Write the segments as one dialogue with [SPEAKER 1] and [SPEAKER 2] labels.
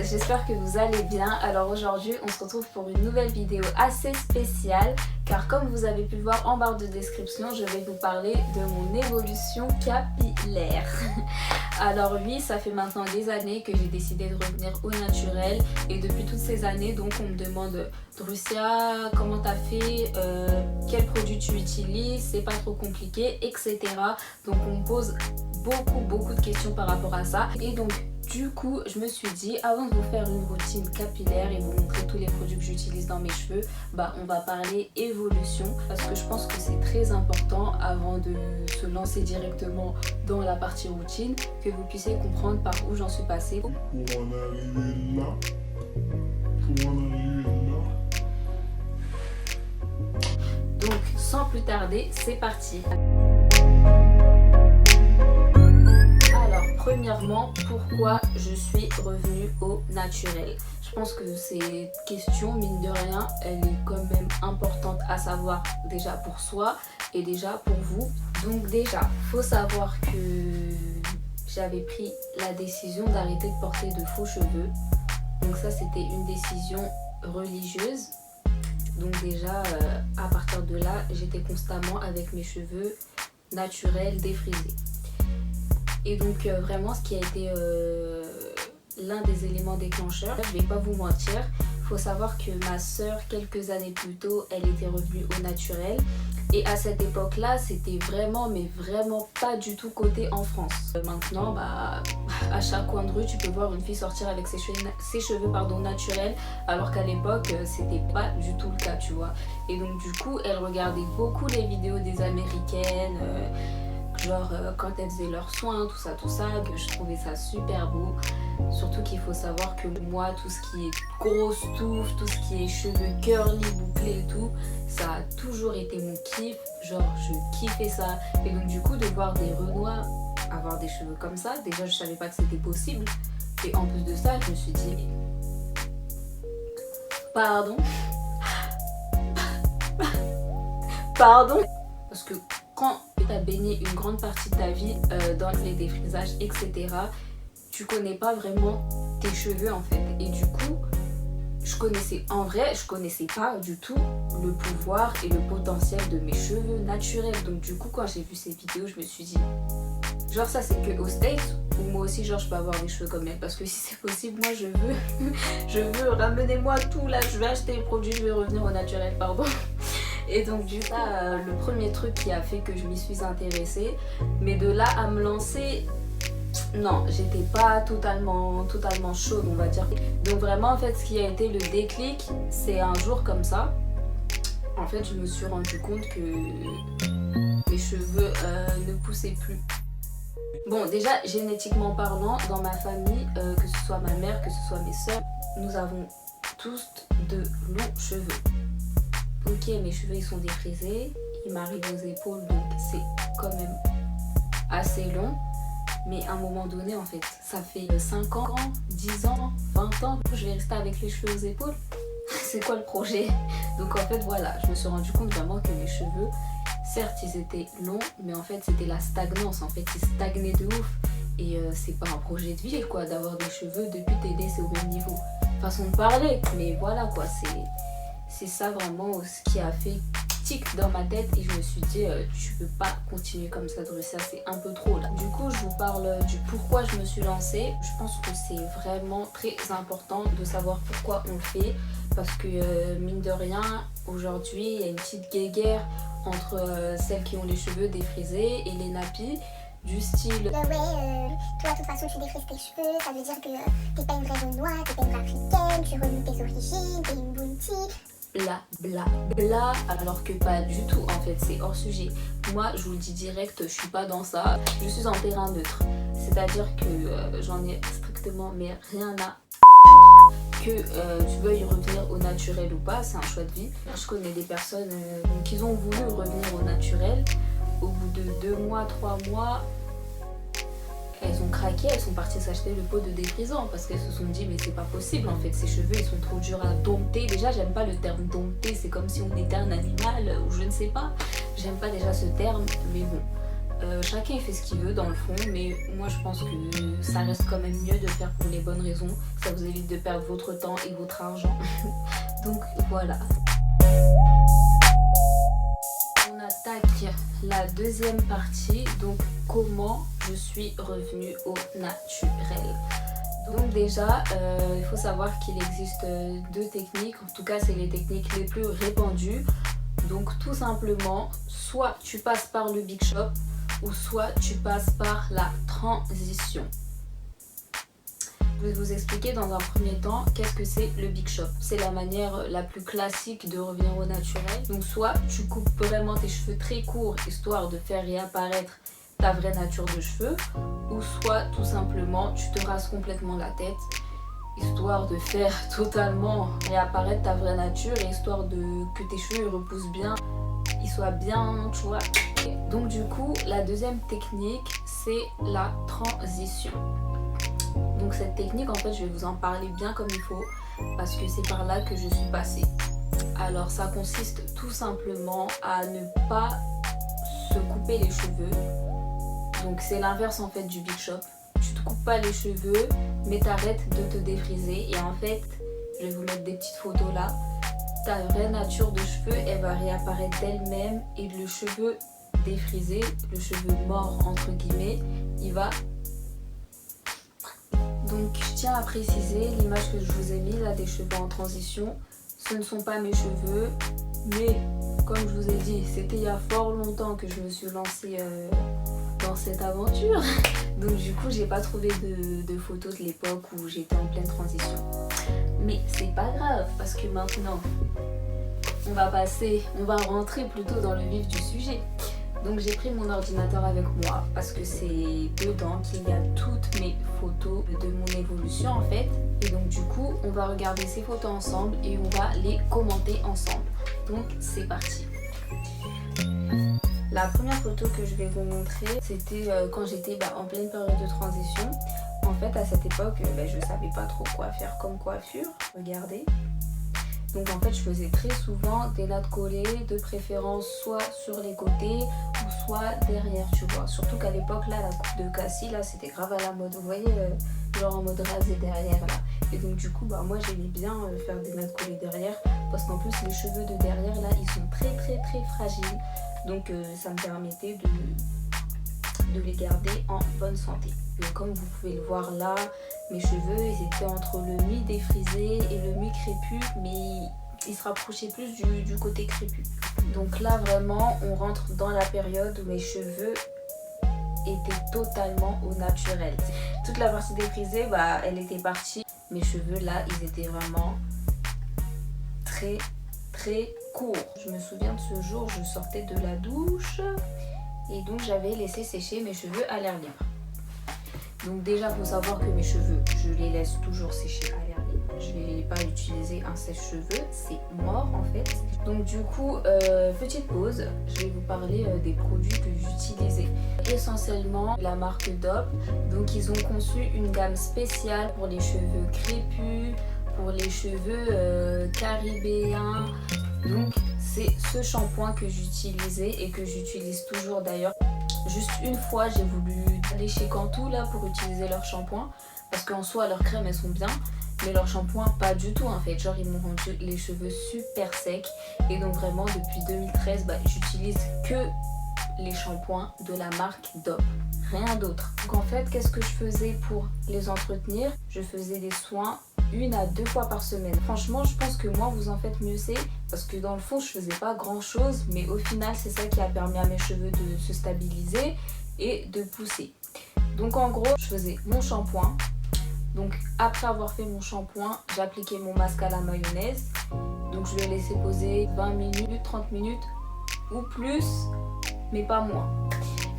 [SPEAKER 1] j'espère que vous allez bien. Alors aujourd'hui on se retrouve pour une nouvelle vidéo assez spéciale car comme vous avez pu le voir en barre de description, je vais vous parler de mon évolution capillaire. Alors oui, ça fait maintenant des années que j'ai décidé de revenir au naturel et depuis toutes ces années donc on me demande Drussia, comment t'as fait, quel produit tu utilises, c'est pas trop compliqué, etc. Donc on me pose beaucoup de questions par rapport à ça et donc du coup je me suis dit avant de vous faire une routine capillaire et vous montrer tous les produits que j'utilise dans mes cheveux, on va parler évolution parce que je pense que c'est très important avant de se lancer directement dans la partie routine que vous puissiez comprendre par où j'en suis passée.
[SPEAKER 2] Pour en arriver là.
[SPEAKER 1] Donc sans plus tarder, c'est parti. Alors premièrement, pourquoi je suis revenue au naturel? Je pense que cette question, mine de rien, elle est quand même importante à savoir déjà pour soi et déjà pour vous. Donc déjà, faut savoir que j'avais pris la décision d'arrêter de porter de faux cheveux. Donc ça, c'était une décision religieuse. Donc déjà, à partir de là, j'étais constamment avec mes cheveux naturels, défrisés. Et donc vraiment, ce qui a été l'un des éléments déclencheurs, je vais pas vous mentir, faut savoir que ma soeur, quelques années plus tôt, elle était revenue au naturel. Et à cette époque-là, c'était vraiment, mais vraiment pas du tout coté en France. Maintenant, à chaque coin de rue, tu peux voir une fille sortir avec ses cheveux naturels, alors qu'à l'époque, c'était pas du tout le cas, tu vois. Et donc du coup, elle regardait beaucoup les vidéos des Américaines, genre quand elles faisaient leurs soins, tout ça, que je trouvais ça super beau. Surtout qu'il faut savoir que moi, tout ce qui est grosse touffe, tout ce qui est cheveux curly, bouclés et tout, ça a toujours été mon kiff. Genre, je kiffais ça. Et donc du coup, de voir des Renois avoir des cheveux comme ça, déjà je savais pas que c'était possible. Et en plus de ça, je me suis dit, pardon, parce que quand tu as baigné une grande partie de ta vie dans les défrisages, etc., tu connais pas vraiment tes cheveux en fait. Et du coup, je connaissais pas du tout le pouvoir et le potentiel de mes cheveux naturels. Donc du coup, quand j'ai vu ces vidéos, je me suis dit, genre ça c'est que aux States ou moi aussi genre je peux avoir des cheveux comme elle, parce que si c'est possible, moi je veux, ramenez-moi tout là, je vais acheter les produits, je vais revenir au naturel, pardon. Et donc du coup, le premier truc qui a fait que je m'y suis intéressée, mais de là à me lancer, non, j'étais pas totalement chaude, on va dire. Donc vraiment, en fait, ce qui a été le déclic, c'est un jour comme ça. En fait, je me suis rendu compte que mes cheveux ne poussaient plus. Bon, déjà, génétiquement parlant, dans ma famille, que ce soit ma mère, que ce soit mes soeurs, nous avons tous de longs cheveux. Ok, mes cheveux ils sont défrisés, ils m'arrivent aux épaules, donc c'est quand même assez long. Mais à un moment donné, en fait, ça fait 5 ans, 10 ans, 20 ans, je vais rester avec les cheveux aux épaules. C'est quoi le projet? Donc en fait, voilà, je me suis rendu compte vraiment que mes cheveux, certes, ils étaient longs, mais en fait, c'était la stagnance. En fait, ils stagnaient de ouf. Et c'est pas un projet de vie, quoi, d'avoir des cheveux depuis t'aider, c'est au même niveau. Façon de parler, mais voilà, quoi, c'est ça vraiment ce qui a fait tic dans ma tête et je me suis dit tu peux pas continuer comme ça Drussia, c'est un peu trop là. Du coup je vous parle du pourquoi je me suis lancée. Je pense que c'est vraiment très important de savoir pourquoi on le fait parce que mine de rien aujourd'hui il y a une petite guéguerre entre celles qui ont les cheveux défrisés et les nappies. Du style
[SPEAKER 3] toi de toute façon tu défrises tes cheveux, ça veut dire que t'es pas une vraie Renoise, t'es pas une vraie africaine, tu renies tes origines, t'es une bounty.
[SPEAKER 1] Bla, alors que pas du tout en fait, c'est hors sujet. Moi je vous le dis direct, je suis pas dans ça, je suis en terrain neutre, c'est à dire que j'en ai strictement mais rien à que tu veuilles revenir au naturel ou pas, c'est un choix de vie. Je connais des personnes qui ont voulu revenir au naturel, au bout de 2 mois, 3 mois, elles ont craqué, elles sont parties s'acheter le pot de défrisant parce qu'elles se sont dit mais c'est pas possible en fait, ces cheveux ils sont trop durs à dompter. Déjà j'aime pas le terme dompter, c'est comme si on était un animal ou je ne sais pas, j'aime pas déjà ce terme, mais bon. chacun fait ce qu'il veut dans le fond, mais moi je pense que ça reste quand même mieux de faire pour les bonnes raisons. Ça vous évite de perdre votre temps et votre argent. Donc voilà. On attaque la deuxième partie, donc comment je suis revenue au naturel. Donc déjà, il faut savoir qu'il existe deux techniques, en tout cas c'est les techniques les plus répandues. Donc tout simplement, soit tu passes par le Big Shop ou soit tu passes par la transition. Je vais vous expliquer dans un premier temps qu'est-ce que c'est le Big Shop. C'est la manière la plus classique de revenir au naturel. Donc soit tu coupes vraiment tes cheveux très courts histoire de faire réapparaître ta vraie nature de cheveux, ou soit tout simplement tu te rases complètement la tête histoire de faire totalement réapparaître ta vraie nature et histoire que tes cheveux repoussent bien, ils soient bien, tu vois. Donc du coup, la deuxième technique, c'est la transition. Donc cette technique, en fait, je vais vous en parler bien comme il faut parce que c'est par là que je suis passée. Alors ça consiste tout simplement à ne pas se couper les cheveux. Donc c'est l'inverse en fait du Big Shop. Tu te coupes pas les cheveux, mais t'arrêtes de te défriser. Et en fait, je vais vous mettre des petites photos là. Ta vraie nature de cheveux, elle va réapparaître d'elle-même. Et le cheveu défrisé, le cheveu mort entre guillemets, il va... Donc je tiens à préciser, l'image que je vous ai mise là des cheveux en transition, ce ne sont pas mes cheveux. Mais comme je vous ai dit, c'était il y a fort longtemps que je me suis lancée dans cette aventure. Donc du coup j'ai pas trouvé de photos de l'époque où j'étais en pleine transition. Mais c'est pas grave parce que maintenant on va rentrer plutôt dans le vif du sujet. Donc j'ai pris mon ordinateur avec moi parce que c'est dedans qu'il y a toutes mes photos de mon évolution en fait. Et donc du coup on va regarder ces photos ensemble et on va les commenter ensemble. Donc c'est parti. La première photo que je vais vous montrer, c'était quand j'étais en pleine période de transition. En fait, à cette époque, je ne savais pas trop quoi faire comme coiffure. Regardez. Donc en fait, je faisais très souvent des nattes collées, de préférence soit sur les côtés ou soit derrière, tu vois. Surtout qu'à l'époque, là, la coupe de Cassie, là, c'était grave à la mode. Vous voyez, genre en mode rasé derrière, là. Et donc du coup, moi, j'aimais bien faire des nattes collées derrière parce qu'en plus, les cheveux de derrière, là, ils sont très, très, très fragiles. Donc ça me permettait de les garder en bonne santé. Et comme vous pouvez le voir là, mes cheveux ils étaient entre le mi-défrisé et le mi-crépu, mais ils se rapprochaient plus du côté crépu. Donc là vraiment on rentre dans la période où mes cheveux étaient totalement au naturel. Toute la partie défrisée, elle était partie. Mes cheveux là, ils étaient vraiment très très court. Je me souviens de ce jour, je sortais de la douche et donc j'avais laissé sécher mes cheveux à l'air libre. Donc déjà, il faut savoir que mes cheveux, je les laisse toujours sécher à l'air libre. Je ne vais pas utiliser un sèche-cheveux, c'est mort en fait. Donc du coup, petite pause, je vais vous parler des produits que j'utilisais. Essentiellement la marque Dop. Donc ils ont conçu une gamme spéciale pour les cheveux crépus, pour les cheveux caribéens. Donc c'est ce shampoing que j'utilisais et que j'utilise toujours d'ailleurs. Juste une fois j'ai voulu aller chez Cantu là pour utiliser leur shampoing parce qu'en soi leurs crèmes elles sont bien, mais leur shampoing pas du tout en fait. Genre ils m'ont rendu les cheveux super secs et donc vraiment depuis 2013 j'utilise que les shampoings de la marque Dop, rien d'autre. Donc en fait qu'est-ce que je faisais pour les entretenir? Je faisais des soins 1 à 2 fois par semaine. Franchement je pense que moi vous en faites mieux c'est parce que dans le fond je faisais pas grand chose, mais au final c'est ça qui a permis à mes cheveux de se stabiliser et de pousser. Donc en gros je faisais mon shampoing. Donc après avoir fait mon shampoing, j'appliquais mon masque à la mayonnaise. Donc je le laissais poser 20 minutes, 30 minutes ou plus, mais pas moins.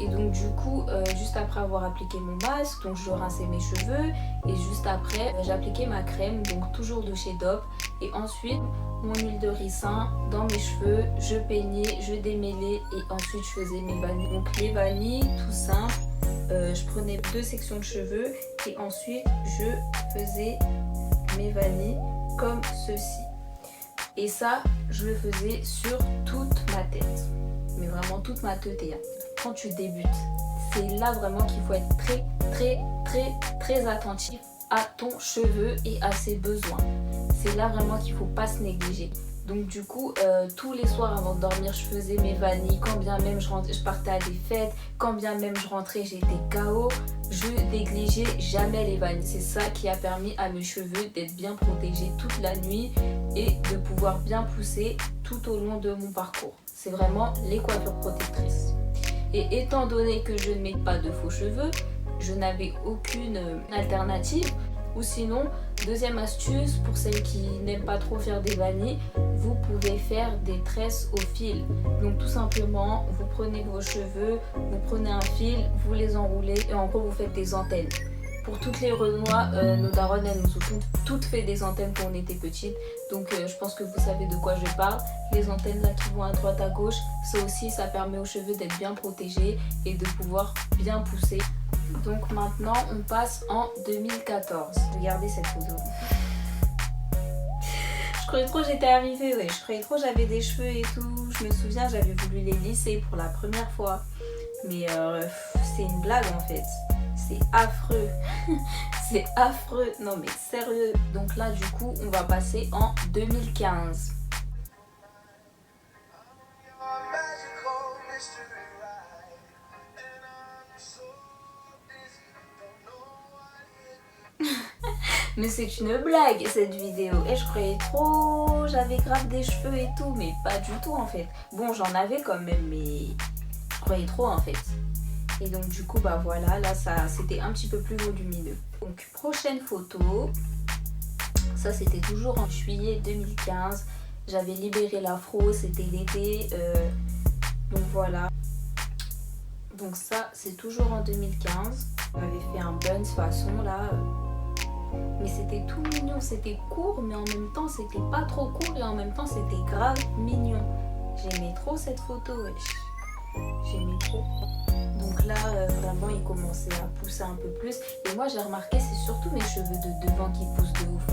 [SPEAKER 1] Et donc du coup, juste après avoir appliqué mon masque, donc je rinçais mes cheveux et juste après, j'appliquais ma crème, donc toujours de chez Dop. Et ensuite, mon huile de ricin dans mes cheveux, je peignais, je démêlais et ensuite je faisais mes vanilles. Donc les vanilles, tout simple, je prenais 2 sections de cheveux et ensuite je faisais mes vanilles comme ceci. Et ça, je le faisais sur toute ma tête, mais vraiment toute ma tête. quand tu débutes. C'est là vraiment qu'il faut être très attentif à ton cheveu et à ses besoins. C'est là vraiment qu'il faut pas se négliger. Donc du coup, tous les soirs avant de dormir, je faisais mes vanilles. Quand bien même je partais à des fêtes, quand bien même je rentrais, j'étais KO. Je négligeais jamais les vanilles. C'est ça qui a permis à mes cheveux d'être bien protégés toute la nuit et de pouvoir bien pousser tout au long de mon parcours. C'est vraiment les coiffures protectrices. Et étant donné que je ne mets pas de faux cheveux, je n'avais aucune alternative. Ou sinon, deuxième astuce, pour celles qui n'aiment pas trop faire des vanilles, vous pouvez faire des tresses au fil. Donc tout simplement, vous prenez vos cheveux, vous prenez un fil, vous les enroulez et en gros vous faites des antennes. Pour toutes les renois, nos daronnes, elles nous ont toutes fait des antennes quand on était petites. Donc je pense que vous savez de quoi je parle. Les antennes là qui vont à droite à gauche, ça aussi ça permet aux cheveux d'être bien protégés et de pouvoir bien pousser. Donc maintenant on passe en 2014. Regardez cette photo. Je croyais trop j'étais arrivée, ouais. Je croyais trop j'avais des cheveux et tout. Je me souviens j'avais voulu les lisser pour la première fois. Mais c'est une blague en fait. C'est affreux. C'est affreux. Non mais sérieux. Donc là du coup on va passer en 2015. Mais c'est une blague cette vidéo. Et je croyais trop, j'avais grave des cheveux et tout, mais pas du tout en fait. Bon, j'en avais quand même, mais je croyais trop en fait. Et donc du coup, bah voilà, là ça c'était un petit peu plus volumineux. Donc prochaine photo, ça c'était toujours en juillet 2015. J'avais libéré l'afro, c'était l'été. Donc voilà. Donc ça c'est toujours en 2015. On avait fait un bun façon là. Mais c'était tout mignon, c'était court mais en même temps c'était pas trop court et en même temps c'était grave mignon. J'aimais trop cette photo, wesh. J'aimais trop. Donc là vraiment il commençait à pousser un peu plus. Et moi j'ai remarqué c'est surtout mes cheveux de devant qui poussent de ouf.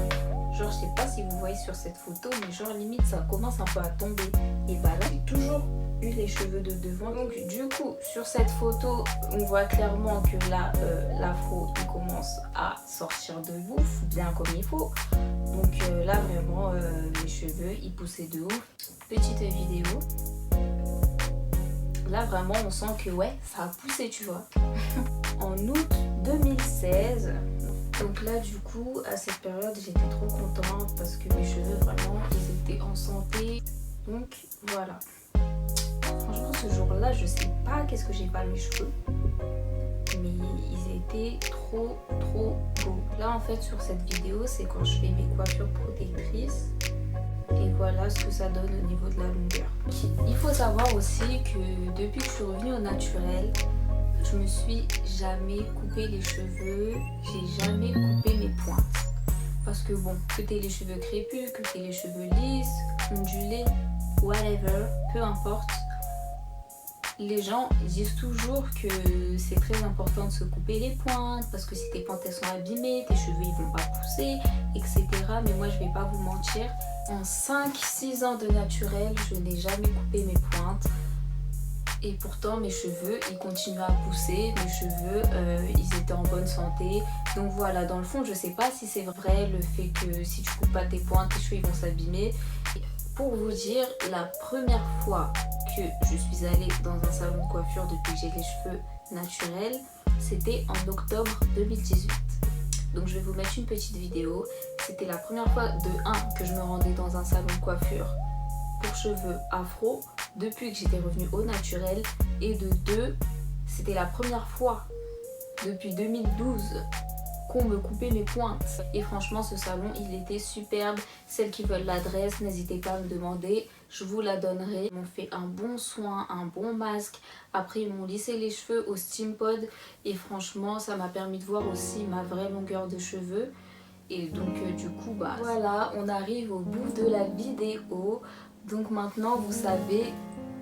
[SPEAKER 1] Genre je sais pas si vous voyez sur cette photo mais genre limite ça commence un peu à tomber. Et bah là j'ai toujours eu les cheveux de devant. Donc du coup sur cette photo on voit clairement que là l'afro il commence à sortir de ouf bien comme il faut. Donc là vraiment mes cheveux ils poussaient de ouf. Petite vidéo. Là vraiment on sent que ouais ça a poussé tu vois. En août 2016. Donc là du coup à cette période j'étais trop contente parce que mes cheveux vraiment ils étaient en santé. Donc voilà. Franchement ce jour-là je sais pas qu'est-ce que j'ai pas mes cheveux. Mais ils étaient trop beaux. Là en fait sur cette vidéo c'est quand je fais mes coiffures protectrices. Et voilà ce que ça donne au niveau de la longueur. Il faut savoir aussi que depuis que je suis revenue au naturel, je me suis jamais coupé les cheveux, j'ai jamais coupé mes pointes. Parce que bon, que t'aies les cheveux crépus, que t'aies les cheveux lisses, ondulés, whatever, peu importe. Les gens disent toujours que c'est très important de se couper les pointes parce que si tes pointes elles sont abîmées, tes cheveux ils vont pas pousser, etc. Mais moi je vais pas vous mentir, en 5-6 ans de naturel, je n'ai jamais coupé mes pointes. Et pourtant mes cheveux ils continuaient à pousser, mes cheveux ils étaient en bonne santé. Donc voilà, dans le fond je sais pas si c'est vrai le fait que si tu coupes pas tes pointes, tes cheveux ils vont s'abîmer. Pour vous dire, la première fois que je suis allée dans un salon de coiffure depuis que j'ai les cheveux naturels, c'était en octobre 2018. Donc je vais vous mettre une petite vidéo. C'était la première fois de 1 que je me rendais dans un salon de coiffure pour cheveux afro depuis que j'étais revenue au naturel. Et de 2, c'était la première fois depuis 2012 qu'on me coupait mes pointes. Et franchement ce salon il était superbe. Celles qui veulent l'adresse, n'hésitez pas à me demander, je vous la donnerai. Ils m'ont fait un bon soin, un bon masque. Après ils m'ont lissé les cheveux au steam pod. Et franchement ça m'a permis de voir aussi ma vraie longueur de cheveux. Et donc du coup bah voilà, on arrive au bout de la vidéo. Donc maintenant vous savez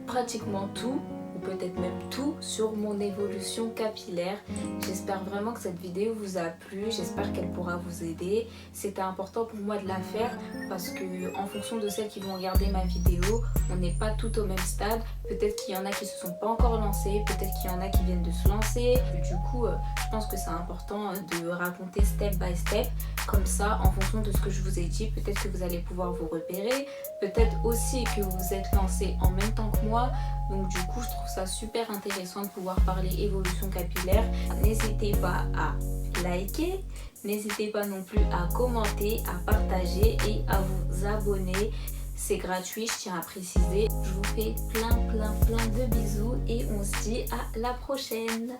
[SPEAKER 1] pratiquement tout. ou peut-être même tout sur mon évolution capillaire. J'espère vraiment que cette vidéo vous a plu, j'espère qu'elle pourra vous aider. C'était important pour moi de la faire parce que en fonction de celles qui vont regarder ma vidéo, on n'est pas toutes au même stade. Peut-être qu'il y en a qui se sont pas encore lancées, peut-être qu'il y en a qui viennent de se lancer. Du coup, je pense que c'est important de raconter step by step. Comme ça, en fonction de ce que je vous ai dit, peut-être que vous allez pouvoir vous repérer. Peut-être aussi que vous vous êtes lancé en même temps que moi. Donc du coup, je trouve ça super intéressant de pouvoir parler évolution capillaire. N'hésitez pas à liker. N'hésitez pas non plus à commenter, à partager et à vous abonner. C'est gratuit, je tiens à préciser. Je vous fais plein de bisous et on se dit à la prochaine.